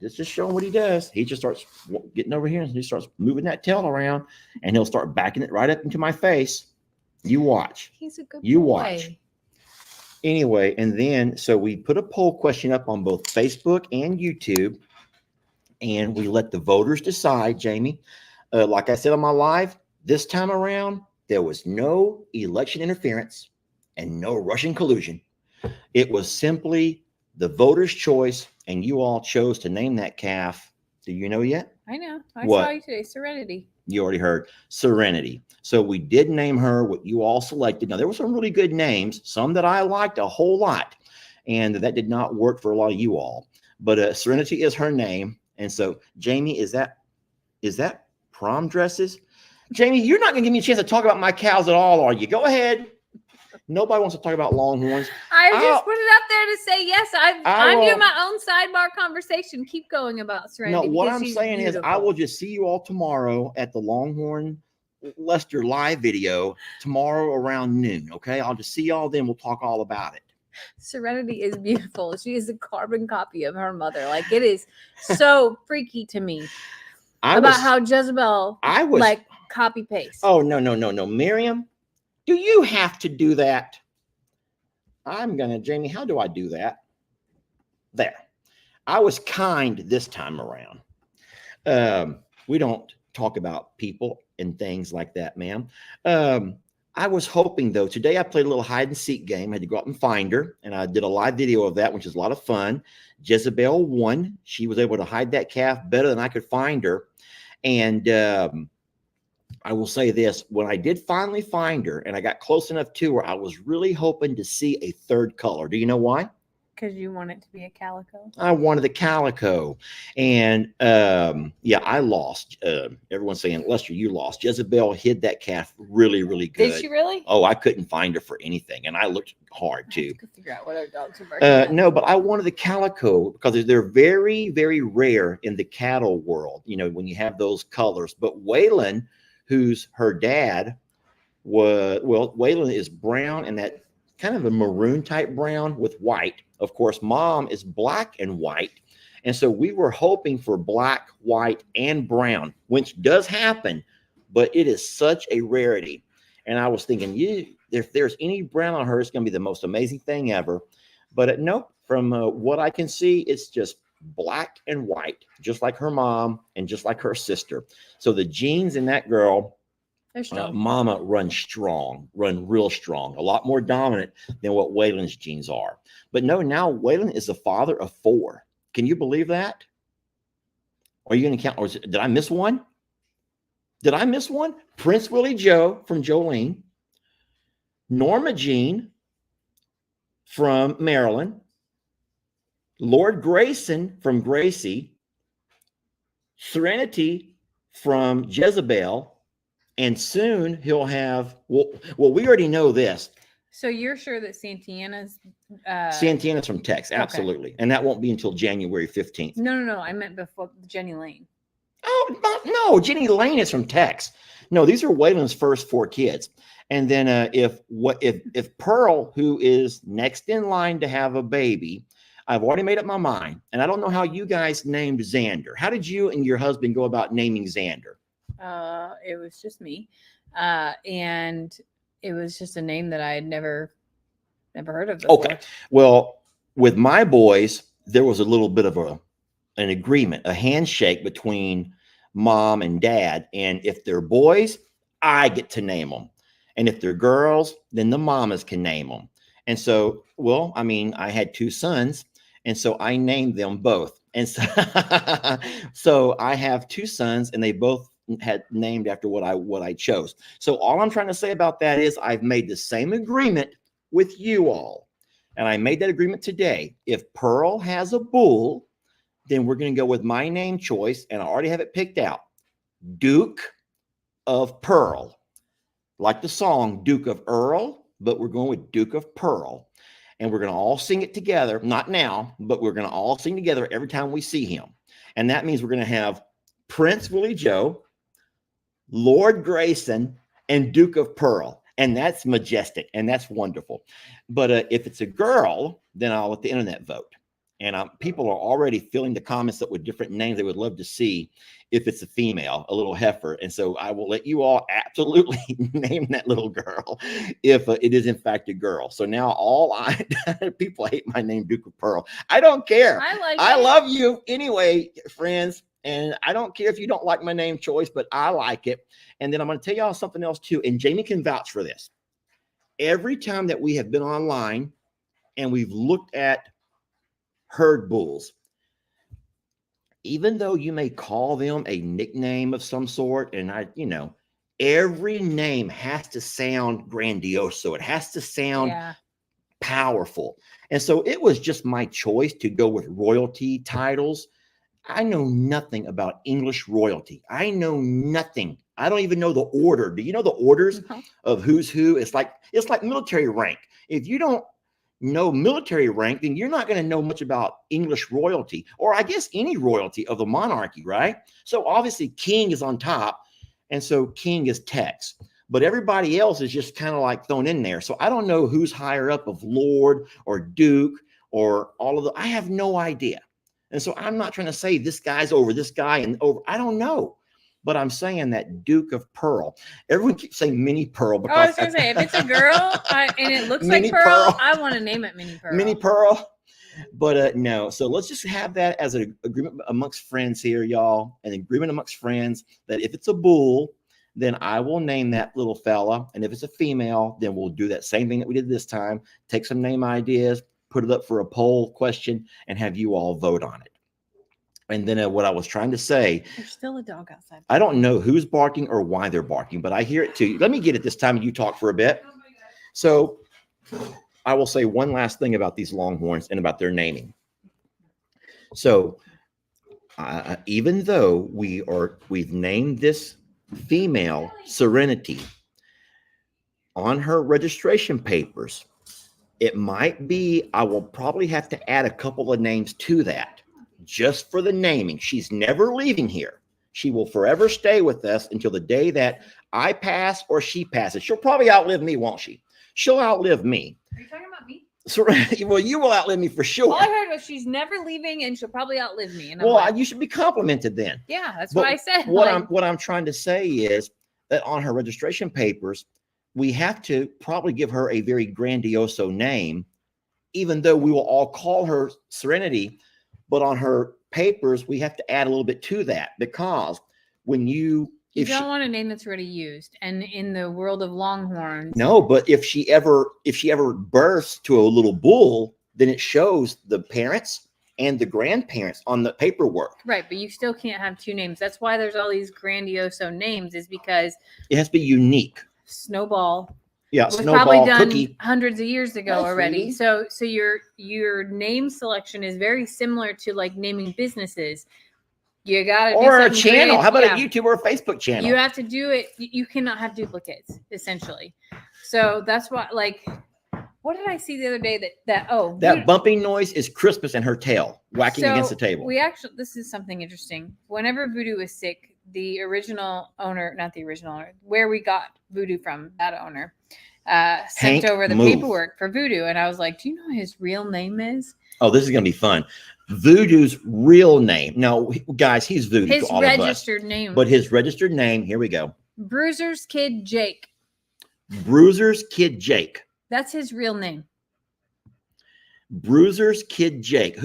Just showing what he does. He just starts getting over here and he starts moving that tail around and he'll start backing it right up into my face. You watch. He's a good boy. You boy. Watch. Anyway, and then so we put a poll question up on both Facebook and YouTube. And we let the voters decide, Jamie. Like I said on my live, this time around, there was no election interference and no Russian collusion. It was simply the voters' choice, and you all chose to name that calf. Do you know yet? I know. I What? saw you today. Serenity. You already heard Serenity. So we did name her what you all selected. Now, there were some really good names, some that I liked a whole lot, and that did not work for a lot of you all. But Serenity is her name. And so, Jamie, is that prom dresses? Jamie, you're not going to give me a chance to talk about my cows at all, are you? Go ahead. Nobody wants to talk about Longhorns. I just put it up there to say yes. I'm doing my own sidebar conversation. Keep going about Serenity. No, what I'm saying is I will just see you all tomorrow at the Longhorn Lester live video tomorrow around noon. Okay, I'll just see y'all then. We'll talk all about it. Serenity is beautiful. She is a carbon copy of her mother. Like, it is so freaky to me how Jezebel like copy paste. Oh, no. Miriam, do you have to do that? Jamie, how do I do that? There. I was kind this time around. We don't talk about people and things like that, ma'am. I was hoping, though, today I played a little hide and seek game. I had to go out and find her, and I did a live video of that, which is a lot of fun. Jezebel won. She was able to hide that calf better than I could find her. And I will say this, when I did finally find her and I got close enough to her, I was really hoping to see a third color. Do you know why? Because you want it to be a calico. I wanted the calico. And yeah, I lost. Everyone's saying, Lester, you lost. Jezebel hid that calf really, really good. Did she really? Oh, I couldn't find her for anything. And I looked hard too. To figure out what our dogs are barking. No, but I wanted the calico because they're very, very rare in the cattle world, you know, when you have those colors. But Waylon, who's her dad, Waylon is brown and that kind of a maroon type brown with white. Of course, mom is black and white. And so we were hoping for black, white, and brown, which does happen, but it is such a rarity. And I was thinking, if there's any brown on her, it's going to be the most amazing thing ever. But nope, from what I can see, it's just black and white, just like her mom and just like her sister. So the genes in that girl, mama, run real strong, a lot more dominant than what Waylon's genes are. But no, now Waylon is the father of 4. Can you believe that? Are you going to count? Or did I miss one? Prince Willie Joe from Jolene, Norma Jean from Maryland, Lord Grayson from Gracie, Serenity from Jezebel, and soon he'll have, well, we already know this. So you're sure that Santana's from Tex, absolutely. Okay. And that won't be until January 15th. No. I meant before Jenny Lane. Oh, no, Jenny Lane is from Tex. No, these are Waylon's first 4 kids. And then if Pearl, who is next in line to have a baby, I've already made up my mind. And I don't know how you guys named Xander. How did you and your husband go about naming Xander? It was just me. And it was just a name that I had never heard of before. Okay. Well, with my boys, there was a little bit of an agreement, a handshake between mom and dad. And if they're boys, I get to name them. And if they're girls, then the mamas can name them. And so, well, I mean, I had 2 sons, and so I named them both. And so I have 2 sons, and they both had named after what I chose. So all I'm trying to say about that is I've made the same agreement with you all. And I made that agreement today. If Pearl has a bull, then we're going to go with my name choice. And I already have it picked out. Duke of Pearl. Like the song Duke of Earl, but we're going with Duke of Pearl. And we're going to all sing it together. Not now, but we're going to all sing together every time we see him. And that means we're going to have Prince Willie Joe, Lord Grayson, and Duke of Pearl. And that's majestic. And that's wonderful. But if it's a girl, then I'll let the internet vote. And people are already filling the comments up with different names they would love to see if it's a female, a little heifer. And so I will let you all absolutely name that little girl if it is in fact a girl. So now people hate my name, Duke of Pearl. I don't care. I love you anyway, friends. And I don't care if you don't like my name choice, but I like it. And then I'm going to tell y'all something else too. And Jamie can vouch for this. Every time that we have been online and we've looked at herd bulls, even though you may call them a nickname of some sort, and every name has to sound grandiose. So it has to sound powerful. And so it was just my choice to go with royalty titles. I know nothing about English royalty. I know nothing. I don't even know the order. Do you know the orders of who's who? It's like military rank. If you don't know military rank, then you're not going to know much about English royalty, or I guess any royalty of the monarchy, right? So obviously king is on top, and so king is Tex. But everybody else is just kind of like thrown in there. So I don't know who's higher up of Lord or Duke or all of the, I have no idea. And so I'm not trying to say this guy's over this guy and over, I don't know. But I'm saying that Duke of Pearl. Everyone keeps saying Mini Pearl. Because I was going to say, if it's a girl and it looks like Pearl, I want to name it Mini Pearl. Mini Pearl. But no. So let's just have that as an agreement amongst friends here, y'all. An agreement amongst friends that if it's a bull, then I will name that little fella. And if it's a female, then we'll do that same thing that we did this time. Take some name ideas, put it up for a poll question, and have you all vote on it. And then what I was trying to say, there's still a dog outside. I don't know who's barking or why they're barking, but I hear it too. Let me get it this time and you talk for a bit. So I will say one last thing about these Longhorns and about their naming. So even though we've named this female Serenity on her registration papers, it might be, I will probably have to add a couple of names to that just for the naming. She's never leaving here. She will forever stay with us until the day that I pass or she passes. She'll probably outlive me, won't she? She'll outlive me. Are you talking about me? Serenity, well, you will outlive me for sure. All I heard was she's never leaving and she'll probably outlive me. And well, like, you should be complimented then. Yeah, that's what I said. What I'm trying to say is that on her registration papers, we have to probably give her a very grandioso name, even though we will all call her Serenity. But on her papers, we have to add a little bit to that, because when you don't want a name that's already used. And in the world of Longhorns, no, but if she ever births to a little bull, then it shows the parents and the grandparents on the paperwork. Right, but you still can't have two names. That's why there's all these grandioso names, is because it has to be unique. Snowball. Yeah, was Snowball, probably done Cookie. hundreds of years ago already. Sweetie. So your name selection is very similar to like naming businesses. You got to or a channel. How about a YouTube or a Facebook channel? You have to do it. You cannot have duplicates, essentially. So that's why, like, what did I see the other day that bumping noise is Crispus and her tail whacking against the table. This is something interesting. Whenever Voodoo was sick, the original owner, not the original owner, where we got Voodoo from, that owner, sent over the paperwork for Voodoo. And I was like, do you know what his real name is? Oh, this is going to be fun. Voodoo's real name. Now, guys, he's Voodoo his to all of us. His registered name. But his registered name, here we go. Bruiser's Kid Jake. Bruiser's Kid Jake. That's his real name. Bruiser's Kid Jake.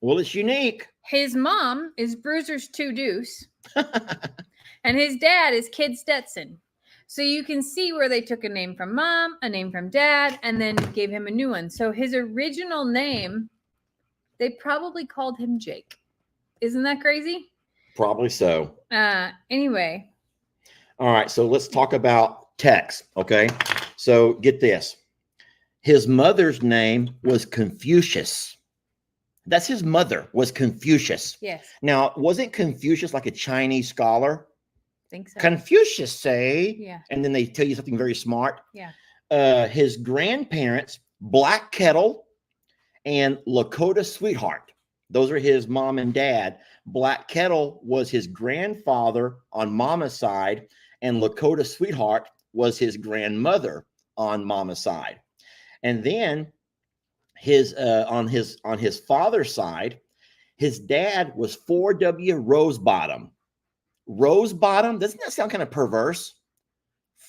Well, it's unique. His mom is Bruiser's Two Deuce. And his dad is Kid Stetson. So you can see where they took a name from mom, a name from dad, and then gave him a new one. So his original name, they probably called him Jake. Isn't that crazy? Probably so. Anyway. All right. So let's talk about Tex. Okay. So get this. His mother's name was Confucius. That's his mother, was Confucius. Yes. Now, wasn't Confucius like a Chinese scholar? Think so. Confucius say, yeah. And then they tell you something very smart. Yeah. His grandparents, Black Kettle and Lakota Sweetheart. Those are his mom and dad. Black Kettle was his grandfather on mama's side, and Lakota Sweetheart was his grandmother on mama's side. And then on his father's side, his dad was 4W Rosebottom. Rosebottom, doesn't that sound kind of perverse?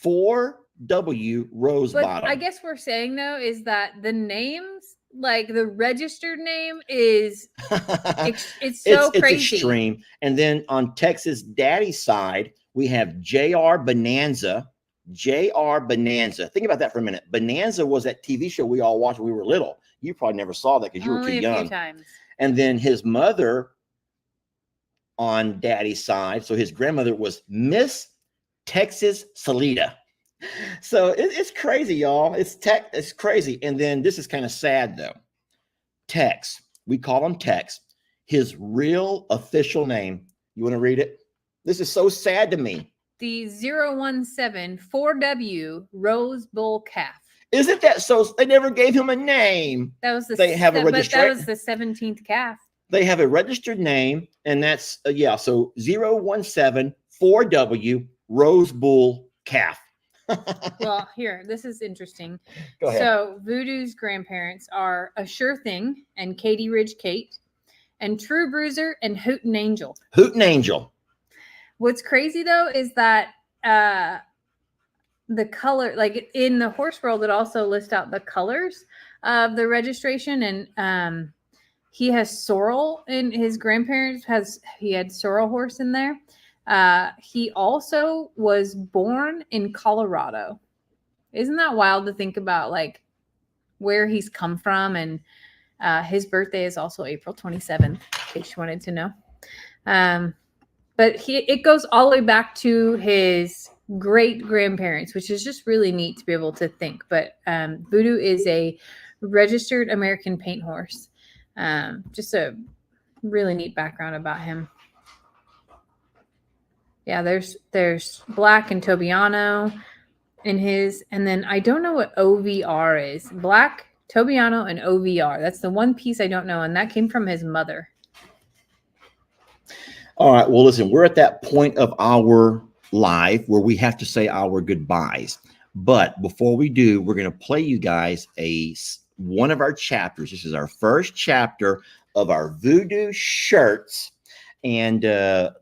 4W Rosebottom. But I guess we're saying though is that the names, like the registered name, is it's so crazy. It's extreme. And then on Texas daddy's side, we have JR Bonanza. JR Bonanza. Think about that for a minute. Bonanza was that TV show we all watched when we were little. You probably never saw that because you were too young. Few times. And then his mother on daddy's side. So his grandmother was Miss Texas Salida. So it's crazy, y'all. It's crazy. And then this is kind of sad though. Tex, we call him Tex. His real official name. You want to read it? This is so sad to me. The 017 4W Rose Bull Calf. Isn't that so? They never gave him a name. That was the They have a but that registration. was the 17th calf. They have a registered name, and that's yeah. So 017 4W Rose Bull Calf. Well, here, this is interesting. Go ahead. So Voodoo's grandparents are A Sure Thing and Katie Ridge Kate and True Bruiser and Hootin' Angel. Hootin' Angel. What's crazy though is that the color, like in the horse world, it also lists out the colors of the registration, and he has sorrel in his grandparents he had sorrel horse in there. He also was born in Colorado. Isn't that wild to think about, like where he's come from? And his birthday is also April 27th, in case you wanted to know. But it goes all the way back to his great grandparents, which is just really neat to be able to think. But Voodoo is a registered American paint horse. Just a really neat background about him. Yeah, there's Black and Tobiano in his, and then I don't know what OVR is. Black, Tobiano, and OVR. That's the one piece I don't know, and that came from his mother. All right. Well, listen, we're at that point of our live where we have to say our goodbyes. But before we do, we're going to play you guys one of our chapters. This is our first chapter of our Voodoo shirts, and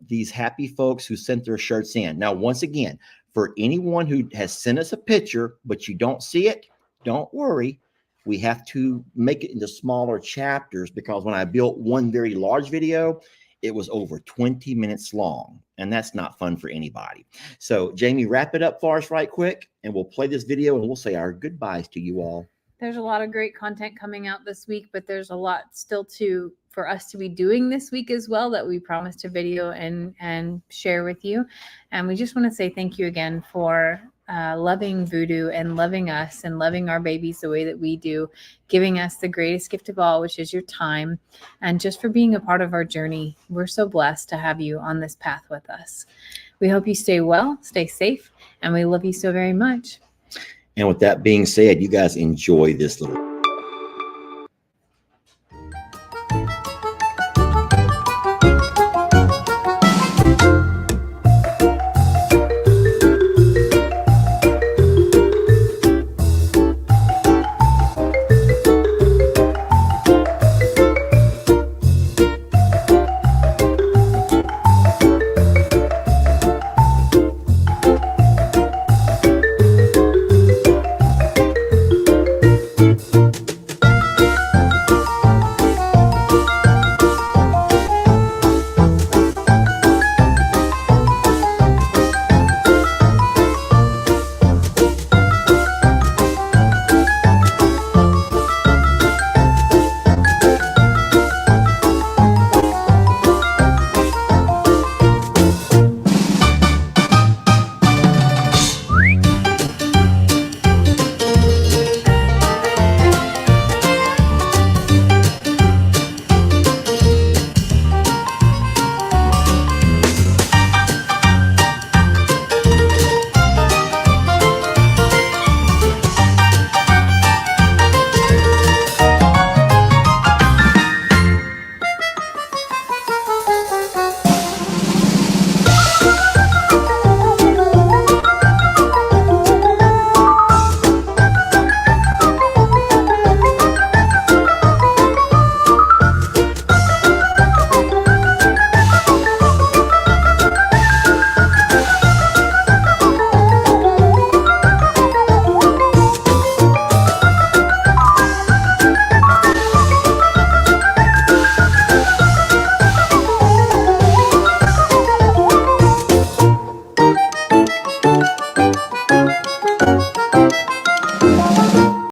these happy folks who sent their shirts in. Now, once again, for anyone who has sent us a picture, but you don't see it, don't worry. We have to make it into smaller chapters because when I built one very large video, it was over 20 minutes long, and that's not fun for anybody. So, Jamie, wrap it up for us right quick, and we'll play this video, and we'll say our goodbyes to you all. There's a lot of great content coming out this week, but there's a lot still for us to be doing this week as well that we promised to video and share with you. And we just want to say thank you again for loving Voodoo and loving us and loving our babies the way that we do, giving us the greatest gift of all, which is your time, and just for being a part of our journey. We're so blessed to have you on this path with us. We hope you stay well, stay safe, and we love you so very much. And with that being said, you guys enjoy this little